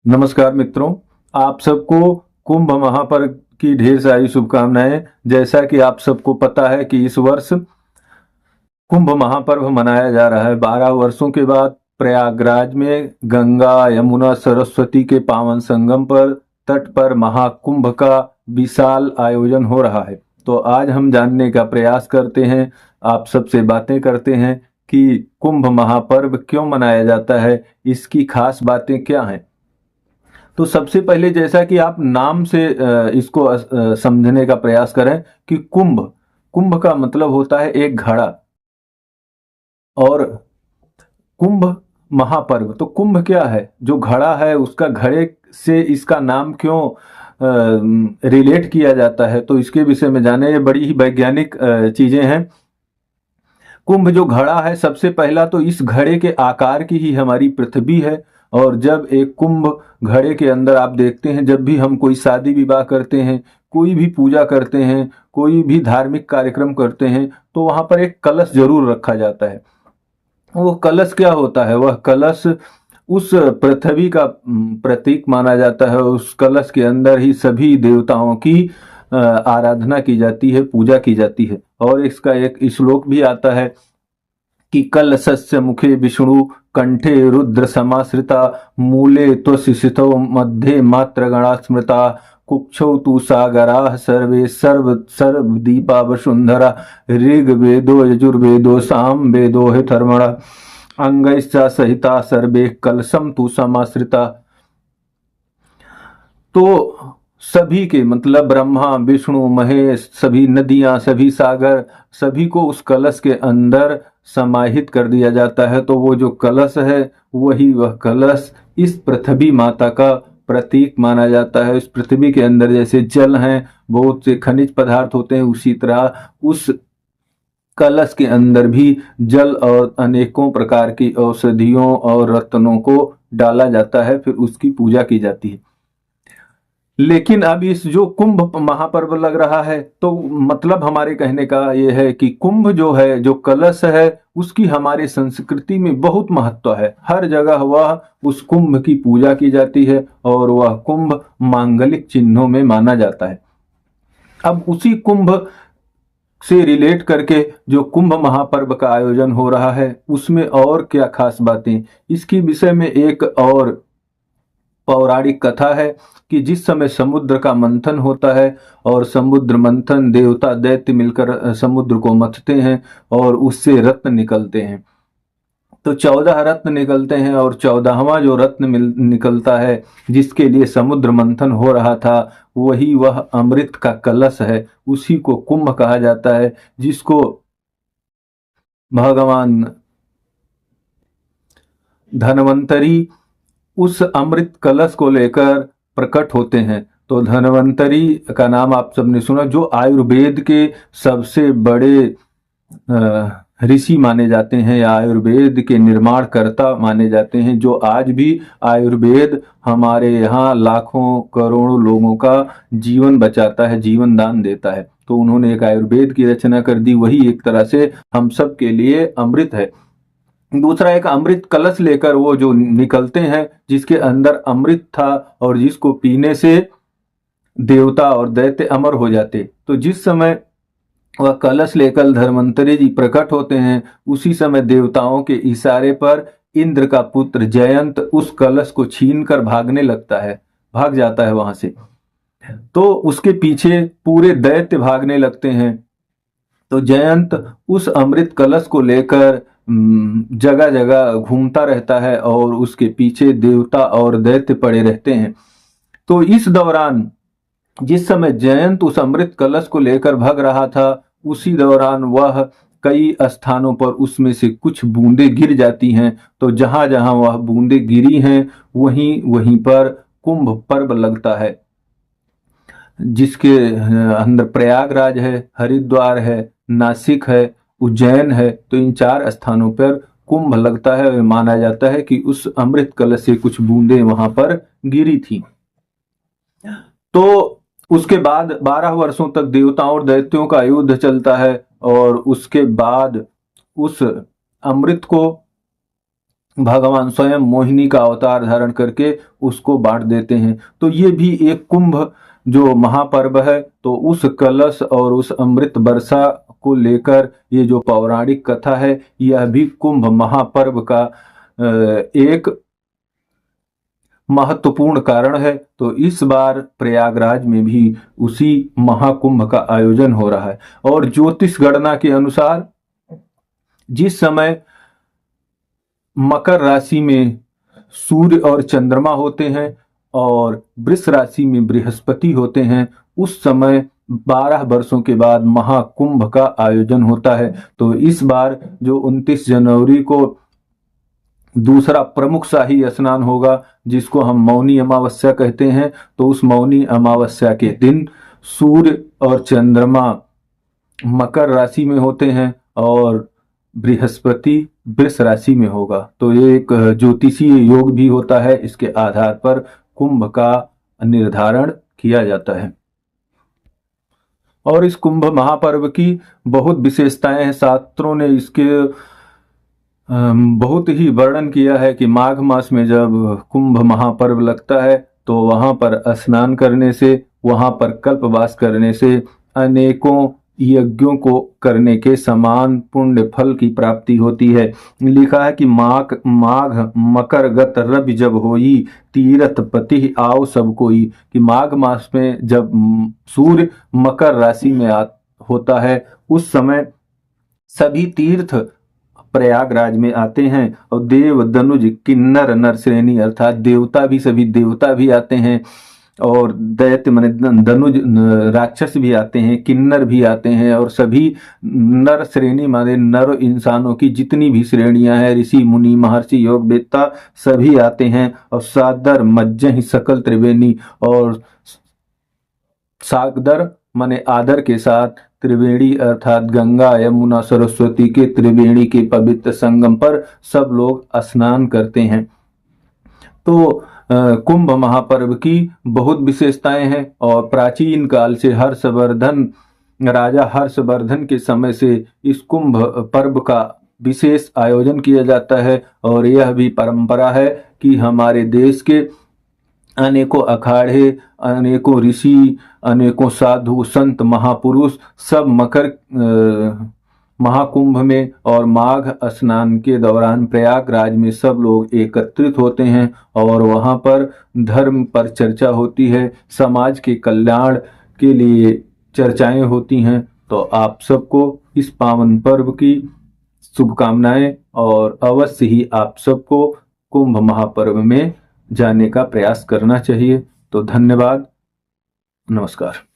नमस्कार मित्रों, आप सबको कुंभ महापर्व की ढेर सारी शुभकामनाएं। जैसा कि आप सबको पता है कि इस वर्ष कुंभ महापर्व मनाया जा रहा है। 12 वर्षों के बाद प्रयागराज में गंगा यमुना सरस्वती के पावन संगम पर तट पर महाकुंभ का विशाल आयोजन हो रहा है। तो आज हम जानने का प्रयास करते हैं, आप सबसे बातें करते हैं कि कुंभ महापर्व क्यों मनाया जाता है, इसकी खास बातें क्या हैं। तो सबसे पहले जैसा कि आप नाम से इसको समझने का प्रयास करें कि कुंभ कुंभ का मतलब होता है एक घड़ा, और कुंभ महापर्व तो कुंभ क्या है, जो घड़ा है उसका घड़े से इसका नाम क्यों रिलेट किया जाता है, तो इसके विषय में जाने। ये बड़ी ही वैज्ञानिक चीजें हैं। कुंभ जो घड़ा है, सबसे पहला तो इस घड़े के आकार की ही हमारी पृथ्वी है। और जब एक कुंभ घड़े के अंदर आप देखते हैं, जब भी हम कोई शादी विवाह करते हैं, कोई भी पूजा करते हैं, कोई भी धार्मिक कार्यक्रम करते हैं, तो वहां पर एक कलश जरूर रखा जाता है। वो कलश क्या होता है? वह कलश उस पृथ्वी का प्रतीक माना जाता है। उस कलश के अंदर ही सभी देवताओं की आराधना की जाती है, पूजा की जाती है। और इसका एक श्लोक भी आता है कि कलशस्य मुखे विष्णु कंठे रुद्र समाश्रिता मूले त्वशिशितो मध्ये मात्रगणा स्मृता कुक्षौ तु सागरा सर्वे सर्व दीपा वसुंधरा ऋग्वेदो यजुर्वेदो सामवेदो हितर्मणा अंगैश्च सहिता सर्वे कलशम तु समाश्रिता। तो सभी के मतलब ब्रह्मा विष्णु महेश, सभी नदियां, सभी सागर, सभी को उस कलश के अंदर समाहित कर दिया जाता है। तो वो जो कलश है, वही वह कलश इस पृथ्वी माता का प्रतीक माना जाता है। इस पृथ्वी के अंदर जैसे जल हैं, बहुत से खनिज पदार्थ होते हैं, उसी तरह उस कलश के अंदर भी जल और अनेकों प्रकार की औषधियों और रत्नों को डाला जाता है, फिर उसकी पूजा की जाती है। लेकिन अब इस जो कुंभ महापर्व लग रहा है, तो मतलब हमारे कहने का ये है कि कुंभ जो है, जो कलश है, उसकी हमारी संस्कृति में बहुत महत्व है। हर जगह वह उस कुंभ की पूजा की जाती है और वह कुंभ मांगलिक चिन्हों में माना जाता है। अब उसी कुंभ से रिलेट करके जो कुंभ महापर्व का आयोजन हो रहा है, उसमें और क्या खास बातें, इसकी विषय में एक और पौराणिक कथा है कि जिस समय समुद्र का मंथन होता है और समुद्र मंथन, देवता दैत्य मिलकर समुद्र को मथते हैं और उससे रत्न निकलते हैं। तो 14 रत्न निकलते हैं और 14वां जो रत्न निकलता है, जिसके लिए समुद्र मंथन हो रहा था, वही वह अमृत का कलश है। उसी को कुंभ कहा जाता है, जिसको भगवान धनवंतरी उस अमृत कलश को लेकर प्रकट होते हैं। तो धनवंतरी का नाम आप सबने सुना, जो आयुर्वेद के सबसे बड़े ऋषि माने जाते हैं या आयुर्वेद के निर्माणकर्ता माने जाते हैं, जो आज भी आयुर्वेद हमारे यहाँ लाखों करोड़ों लोगों का जीवन बचाता है, जीवन दान देता है। तो उन्होंने एक आयुर्वेद की रचना कर दी, वही एक तरह से हम सब के लिए अमृत है। दूसरा, एक अमृत कलश लेकर वो जो निकलते हैं, जिसके अंदर अमृत था और जिसको पीने से देवता और दैत्य अमर हो जाते। तो जिस समय वह कलश लेकर धन्वंतरी जी प्रकट होते हैं, उसी समय देवताओं के इशारे पर इंद्र का पुत्र जयंत उस कलश को छीनकर भागने लगता है, भाग जाता है वहां से। तो उसके पीछे पूरे दैत्य भागने लगते हैं। तो जयंत उस अमृत कलश को लेकर जगह जगह घूमता रहता है और उसके पीछे देवता और दैत्य पड़े रहते हैं। तो इस दौरान जिस समय जयंत उस अमृत कलश को लेकर भाग रहा था, उसी दौरान वह कई स्थानों पर उसमें से कुछ बूंदें गिर जाती हैं। तो जहां जहां वह बूंदें गिरी हैं, वहीं वहीं पर कुंभ पर्व लगता है, जिसके अंदर प्रयागराज है, हरिद्वार है, नासिक है, उज्जैन है। तो इन 4 स्थानों पर कुंभ लगता है और माना जाता है कि उस अमृत कलश से कुछ बूंदें वहां पर गिरी थी। तो उसके बाद 12 वर्षों तक देवताओं और दैत्यों का युद्ध चलता है और उसके बाद उस अमृत को भगवान स्वयं मोहिनी का अवतार धारण करके उसको बांट देते हैं। तो ये भी एक कुंभ जो महापर्व है, तो उस कलश और उस अमृत वर्षा को लेकर ये जो पौराणिक कथा है, यह भी कुंभ महापर्व का एक महत्वपूर्ण कारण है। तो इस बार प्रयागराज में भी उसी महाकुंभ का आयोजन हो रहा है। और ज्योतिष गणना के अनुसार जिस समय मकर राशि में सूर्य और चंद्रमा होते हैं और वृष राशि में बृहस्पति होते हैं, उस समय 12 वर्षों के बाद महाकुंभ का आयोजन होता है। तो इस बार जो 29 जनवरी को दूसरा प्रमुख शाही स्नान होगा, जिसको हम मौनी अमावस्या कहते हैं, तो उस मौनी अमावस्या के दिन सूर्य और चंद्रमा मकर राशि में होते हैं और बृहस्पति वृष राशि में होगा। तो ये एक ज्योतिषीय योग भी होता है, इसके आधार पर कुंभ का निर्धारण किया जाता है। और इस कुंभ महापर्व की बहुत विशेषताएं हैं। शास्त्रों ने इसके बहुत ही वर्णन किया है कि माघ मास में जब कुंभ महापर्व लगता है, तो वहां पर स्नान करने से, वहां पर कल्पवास करने से अनेकों यज्ञों को करने के समान पुण्य फल की प्राप्ति होती है। लिखा है कि माघ मकर गत रवि जब होई, तीरथ पति आओ सब कोई। कि माघ मास में जब सूर्य मकर राशि में होता है, उस समय सभी तीर्थ प्रयागराज में आते हैं और देव दनुज किन्नर नर श्रेणी अर्थात देवता भी, सभी देवता भी आते हैं और दैत्य माने दनुज राक्षस भी आते हैं, किन्नर भी आते हैं और सभी नर श्रेणी माने नर इंसानों की जितनी भी श्रेणियां हैं, ऋषि मुनि महर्षि योग वेत्ता सभी आते हैं। और सादर मज्जहि सकल त्रिवेणी, और सादर माने आदर के साथ, त्रिवेणी अर्थात गंगा यमुना सरस्वती के त्रिवेणी के पवित्र संगम पर सब लोग स्नान करते हैं। तो कुंभ महापर्व की बहुत विशेषताएं हैं और प्राचीन काल से हर्षवर्धन, राजा हर्षवर्धन के समय से इस कुंभ पर्व का विशेष आयोजन किया जाता है। और यह भी परंपरा है कि हमारे देश के अनेकों अखाड़े, अनेकों ऋषि, अनेकों साधु संत महापुरुष सब मकर महाकुंभ में और माघ स्नान के दौरान प्रयागराज में सब लोग एकत्रित होते हैं और वहां पर धर्म पर चर्चा होती है, समाज के कल्याण के लिए चर्चाएं होती हैं। तो आप सबको इस पावन पर्व की शुभकामनाएं और अवश्य ही आप सबको कुंभ महापर्व में जाने का प्रयास करना चाहिए। तो धन्यवाद, नमस्कार।